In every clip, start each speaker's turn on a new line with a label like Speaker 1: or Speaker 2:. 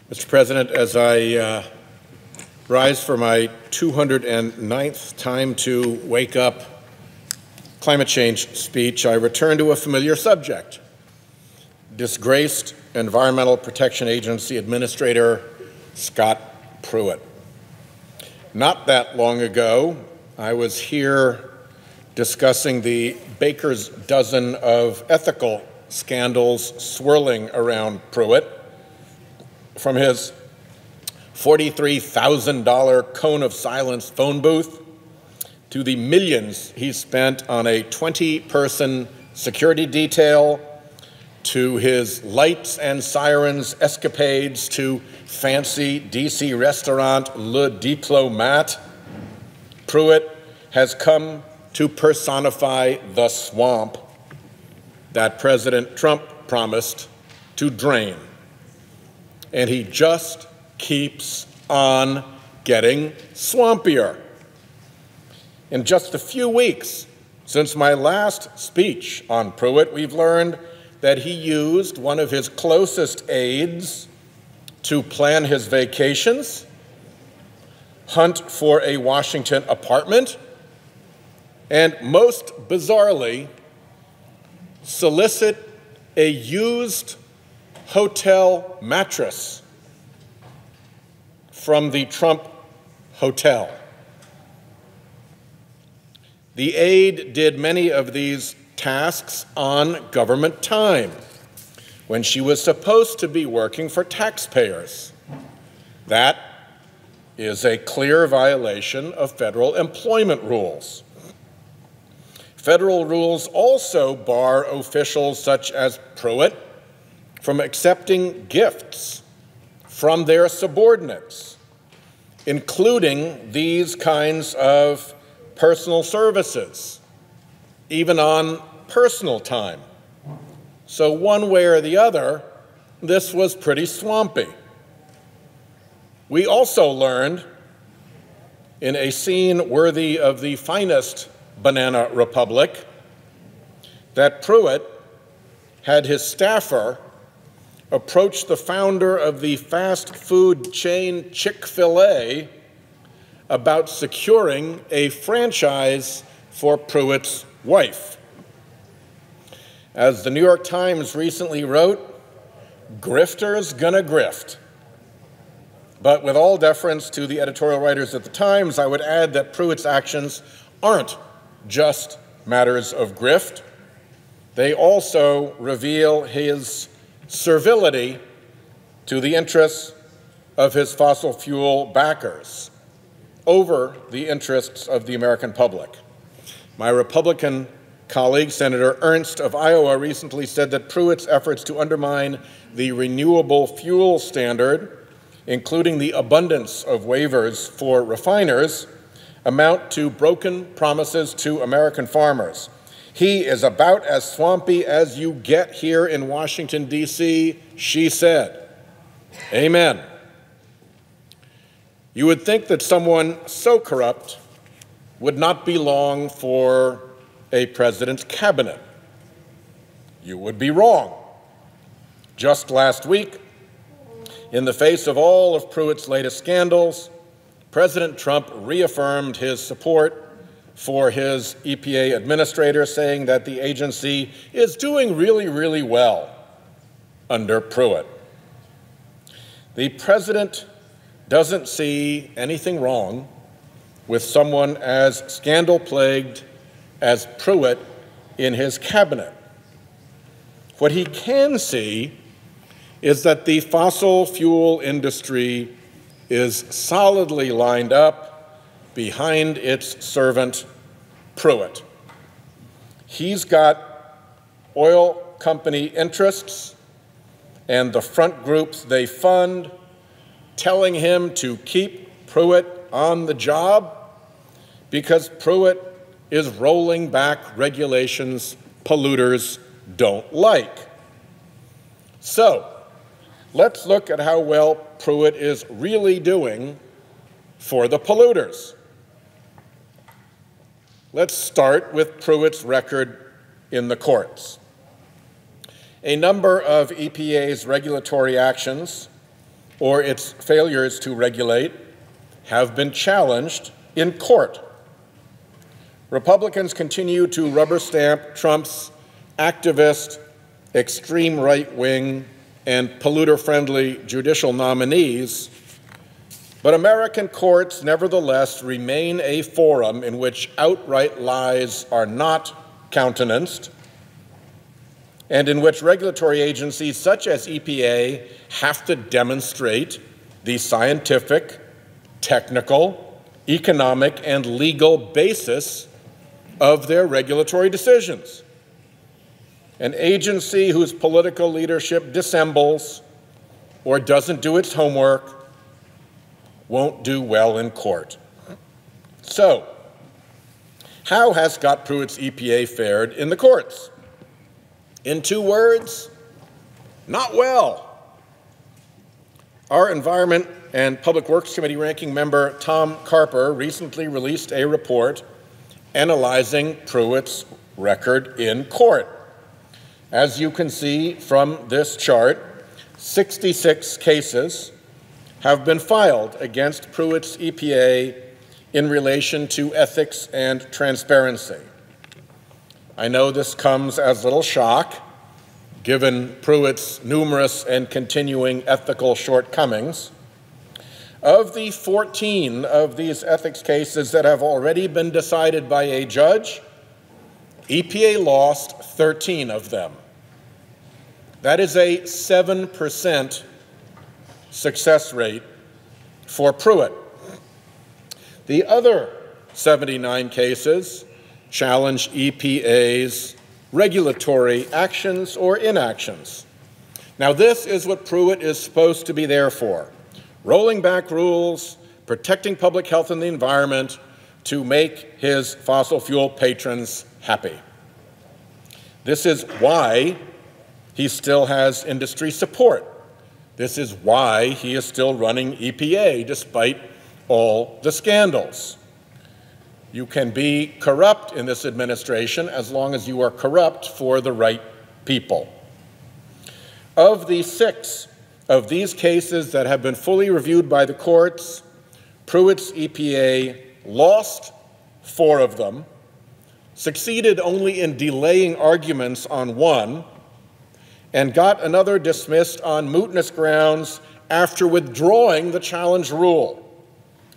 Speaker 1: Mr. President, as I rise for my 209th time to wake up climate change speech, I return to a familiar subject. Disgraced Environmental Protection Agency Administrator Scott Pruitt. Not that long ago, I was here discussing the baker's dozen of ethical scandals swirling around Pruitt, from his $43,000 cone of silence phone booth to the millions he spent on a 20-person security detail, to his lights and sirens escapades to fancy DC restaurant Le Diplomate. Pruitt has come to personify the swamp that President Trump promised to drain. And he just keeps on getting swampier. In just a few weeks since my last speech on Pruitt, we've learned that he used one of his closest aides to plan his vacations, hunt for a Washington apartment, and most bizarrely, solicit a used hotel mattress from the Trump hotel. The aide did many of these tasks on government time, when she was supposed to be working for taxpayers. That is a clear violation of federal employment rules. Federal rules also bar officials such as Pruitt from accepting gifts from their subordinates, including these kinds of personal services, even on personal time. So one way or the other, this was pretty swampy. We also learned, in a scene worthy of the finest banana republic, that Pruitt had his staffer approach the founder of the fast food chain Chick-fil-A about securing a franchise for Pruitt's wife. As the New York Times recently wrote, "Grifter's gonna grift." But with all deference to the editorial writers at the Times, I would add that Pruitt's actions aren't just matters of grift. They also reveal his servility to the interests of his fossil fuel backers over the interests of the American public. My Republican colleague, Senator Ernst of Iowa, recently said that Pruitt's efforts to undermine the renewable fuel standard, including the abundance of waivers for refiners, amount to broken promises to American farmers. He is about as swampy as you get here in Washington, D.C., she said. Amen. You would think that someone so corrupt would not belong for a president's cabinet. You would be wrong. Just last week, in the face of all of Pruitt's latest scandals, President Trump reaffirmed his support for his EPA administrator, saying that the agency is doing really, really well under Pruitt. The president doesn't see anything wrong with someone as scandal-plagued as Pruitt in his cabinet. What he can see is that the fossil fuel industry is solidly lined up behind its servant, Pruitt. He's got oil company interests and the front groups they fund telling him to keep Pruitt on the job because Pruitt is rolling back regulations polluters don't like. So, let's look at how well Pruitt is really doing for the polluters. Let's start with Pruitt's record in the courts. A number of EPA's regulatory actions or its failures to regulate have been challenged in court. Republicans continue to rubber stamp Trump's activist, extreme right-wing, and polluter-friendly judicial nominees, but American courts nevertheless remain a forum in which outright lies are not countenanced, and in which regulatory agencies such as EPA have to demonstrate the scientific, technical, economic, and legal basis of their regulatory decisions. An agency whose political leadership dissembles or doesn't do its homework won't do well in court. So, how has Scott Pruitt's EPA fared in the courts? In 2 words, not well. Our Environment and Public Works Committee ranking member Tom Carper recently released a report analyzing Pruitt's record in court. As you can see from this chart, 66 cases have been filed against Pruitt's EPA in relation to ethics and transparency. I know this comes as little shock, given Pruitt's numerous and continuing ethical shortcomings. Of the 14 of these ethics cases that have already been decided by a judge, EPA lost 13 of them. That is a 7% success rate for Pruitt. The other 79 cases challenge EPA's regulatory actions or inactions. Now, this is what Pruitt is supposed to be there for: rolling back rules, protecting public health and the environment to make his fossil fuel patrons happy. This is why he still has industry support. This is why he is still running EPA despite all the scandals. You can be corrupt in this administration as long as you are corrupt for the right people. Of the 6 of these cases that have been fully reviewed by the courts, Pruitt's EPA lost 4 of them, succeeded only in delaying arguments on 1, and got another dismissed on mootness grounds after withdrawing the challenge rule.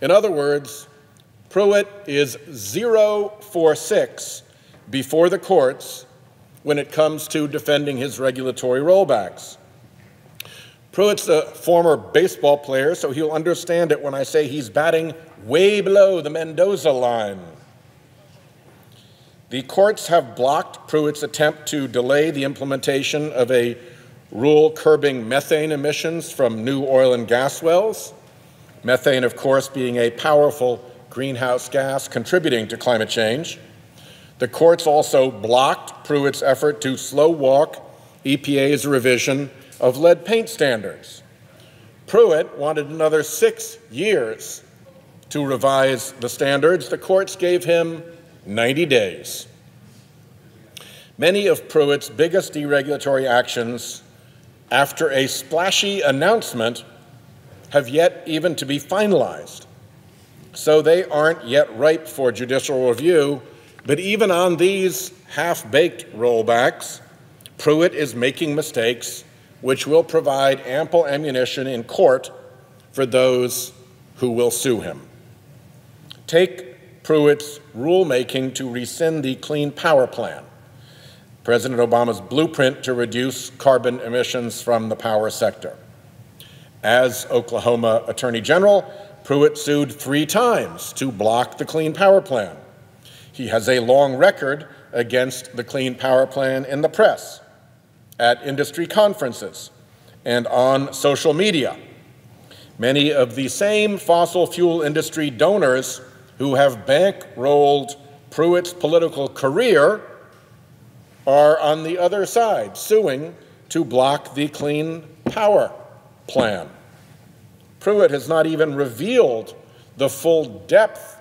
Speaker 1: In other words, Pruitt is 0 for 6 before the courts when it comes to defending his regulatory rollbacks. Pruitt's a former baseball player, so he'll understand it when I say he's batting way below the Mendoza line. The courts have blocked Pruitt's attempt to delay the implementation of a rule curbing methane emissions from new oil and gas wells. Methane, of course, being a powerful greenhouse gas contributing to climate change. The courts also blocked Pruitt's effort to slow walk EPA's revision of lead paint standards. Pruitt wanted another 6 years to revise the standards. The courts gave him 90 days. Many of Pruitt's biggest deregulatory actions, after a splashy announcement, have yet even to be finalized. So they aren't yet ripe for judicial review, but even on these half-baked rollbacks, Pruitt is making mistakes which will provide ample ammunition in court for those who will sue him. Take Pruitt's rulemaking to rescind the Clean Power Plan, President Obama's blueprint to reduce carbon emissions from the power sector. As Oklahoma Attorney General, Pruitt sued 3 times to block the Clean Power Plan. He has a long record against the Clean Power Plan in the press, at industry conferences, and on social media. Many of the same fossil fuel industry donors who have bankrolled Pruitt's political career are on the other side, suing to block the Clean Power Plan. Pruitt has not even revealed the full depth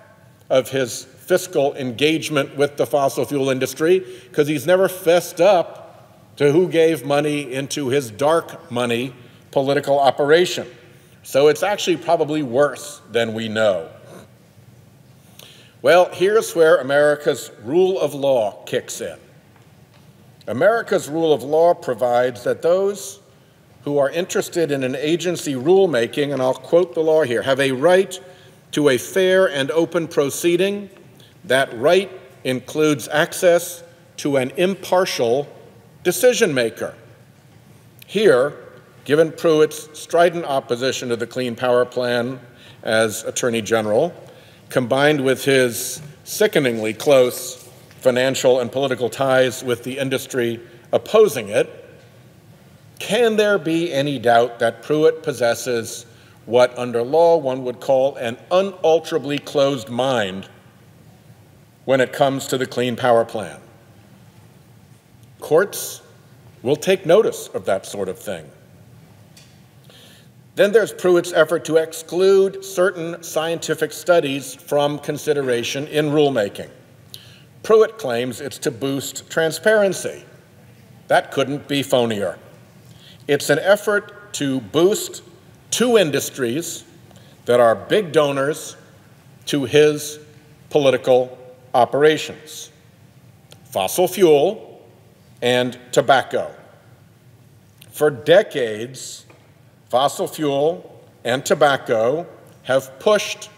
Speaker 1: of his fiscal engagement with the fossil fuel industry because he's never fessed up to who gave money into his dark money political operation. So it's actually probably worse than we know. Well, here's where America's rule of law kicks in. America's rule of law provides that those who are interested in an agency rulemaking, and I'll quote the law here, have a right to a fair and open proceeding. That right includes access to an impartial decision maker. Here, given Pruitt's strident opposition to the Clean Power Plan as Attorney General, combined with his sickeningly close financial and political ties with the industry opposing it, can there be any doubt that Pruitt possesses what under law one would call an unalterably closed mind when it comes to the Clean Power Plan? Courts will take notice of that sort of thing. Then there's Pruitt's effort to exclude certain scientific studies from consideration in rulemaking. Pruitt claims it's to boost transparency. That couldn't be phonier. It's an effort to boost two industries that are big donors to his political operations: fossil fuel and tobacco. For decades, fossil fuel and tobacco have pushed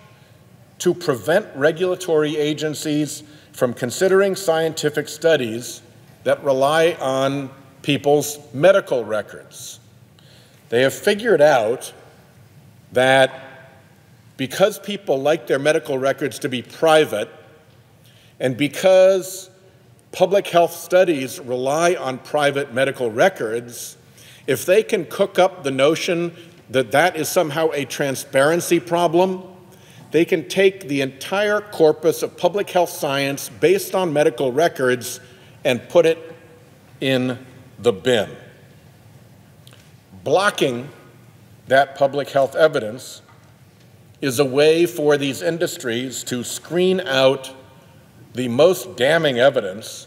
Speaker 1: to prevent regulatory agencies from considering scientific studies that rely on people's medical records. They have figured out that because people like their medical records to be private, and because public health studies rely on private medical records, if they can cook up the notion that that is somehow a transparency problem, they can take the entire corpus of public health science based on medical records and put it in the bin. Blocking that public health evidence is a way for these industries to screen out the most damning evidence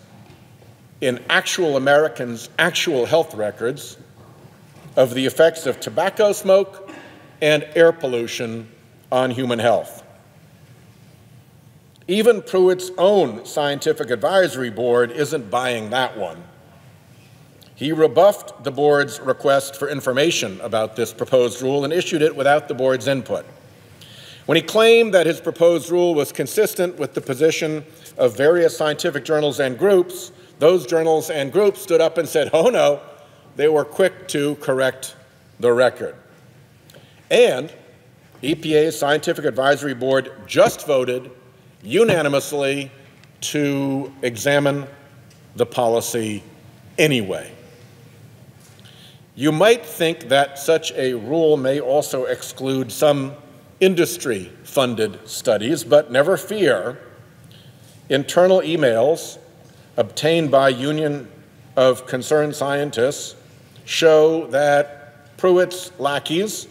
Speaker 1: in actual Americans' actual health records of the effects of tobacco smoke and air pollution on human health. Even Pruitt's own scientific advisory board isn't buying that one. He rebuffed the board's request for information about this proposed rule and issued it without the board's input. When he claimed that his proposed rule was consistent with the position of various scientific journals and groups, those journals and groups stood up and said, "Oh no," they were quick to correct the record. And EPA's Scientific Advisory Board just voted unanimously to examine the policy anyway. You might think that such a rule may also exclude some industry-funded studies, but never fear. Internal emails obtained by Union of Concerned Scientists show that Pruitt's lackeys,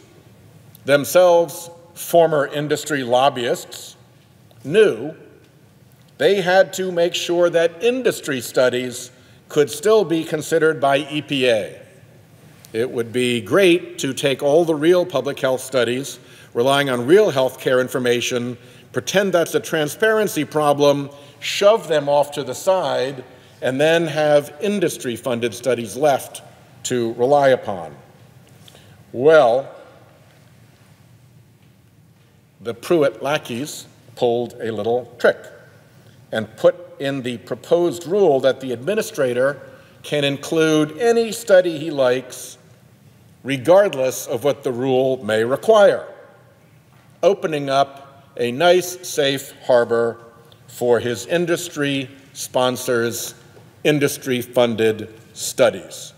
Speaker 1: themselves former industry lobbyists, knew they had to make sure that industry studies could still be considered by EPA. It would be great to take all the real public health studies relying on real health care information, pretend that's a transparency problem, shove them off to the side, and then have industry-funded studies left to rely upon. Well, the Pruitt lackeys pulled a little trick and put in the proposed rule that the administrator can include any study he likes, regardless of what the rule may require, opening up a nice, safe harbor for his industry sponsors' industry-funded studies.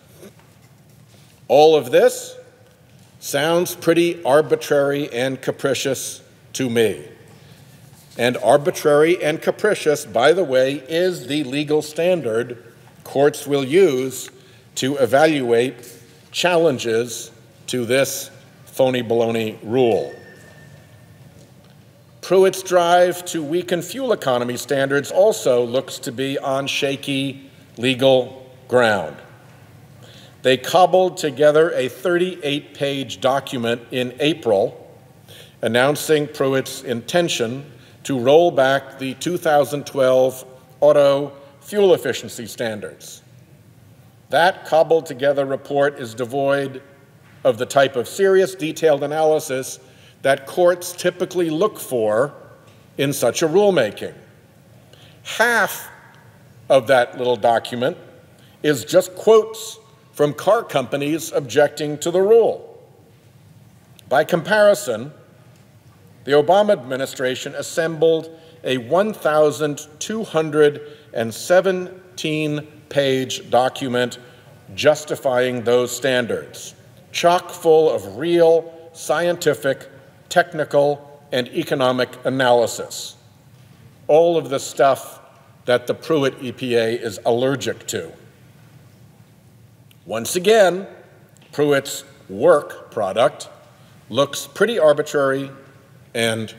Speaker 1: All of this sounds pretty arbitrary and capricious to me. And arbitrary and capricious, by the way, is the legal standard courts will use to evaluate challenges to this phony baloney rule. Pruitt's drive to weaken fuel economy standards also looks to be on shaky legal ground. they cobbled together a 38-page document in April announcing Pruitt's intention to roll back the 2012 auto fuel efficiency standards. That cobbled-together report is devoid of the type of serious, detailed analysis that courts typically look for in such a rulemaking. Half of that little document is just quotes from car companies objecting to the rule. By comparison, the Obama administration assembled a 1,217-page document justifying those standards, chock full of real scientific, technical, and economic analysis, all of the stuff that the Pruitt EPA is allergic to. Once again, Pruitt's work product looks pretty arbitrary and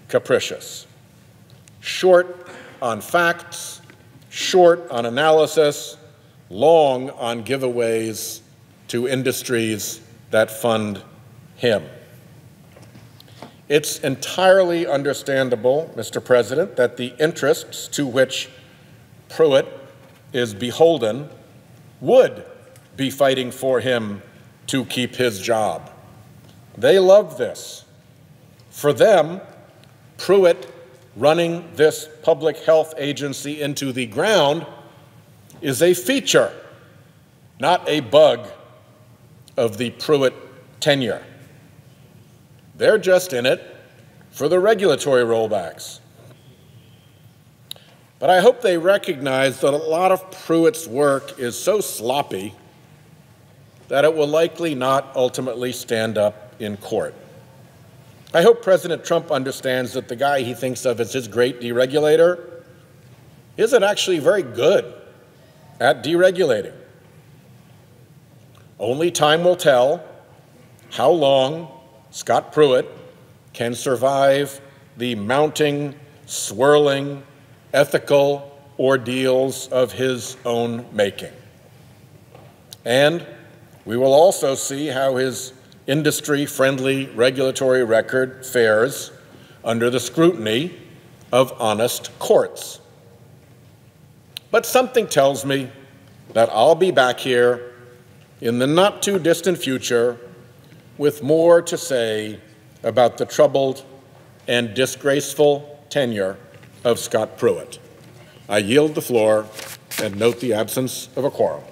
Speaker 1: capricious. Short on facts, short on analysis, long on giveaways to industries that fund him. It's entirely understandable, Mr. President, that the interests to which Pruitt is beholden would be fighting for him to keep his job. They love this. For them, Pruitt running this public health agency into the ground is a feature, not a bug of the Pruitt tenure. They're just in it for the regulatory rollbacks. But I hope they recognize that a lot of Pruitt's work is so sloppy that it will likely not ultimately stand up in court. I hope President Trump understands that the guy he thinks of as his great deregulator isn't actually very good at deregulating. Only time will tell how long Scott Pruitt can survive the mounting, swirling, ethical ordeals of his own making. And we will also see how his industry-friendly regulatory record fares under the scrutiny of honest courts. But something tells me that I'll be back here in the not-too-distant future with more to say about the troubled and disgraceful tenure of Scott Pruitt. I yield the floor and note the absence of a quorum.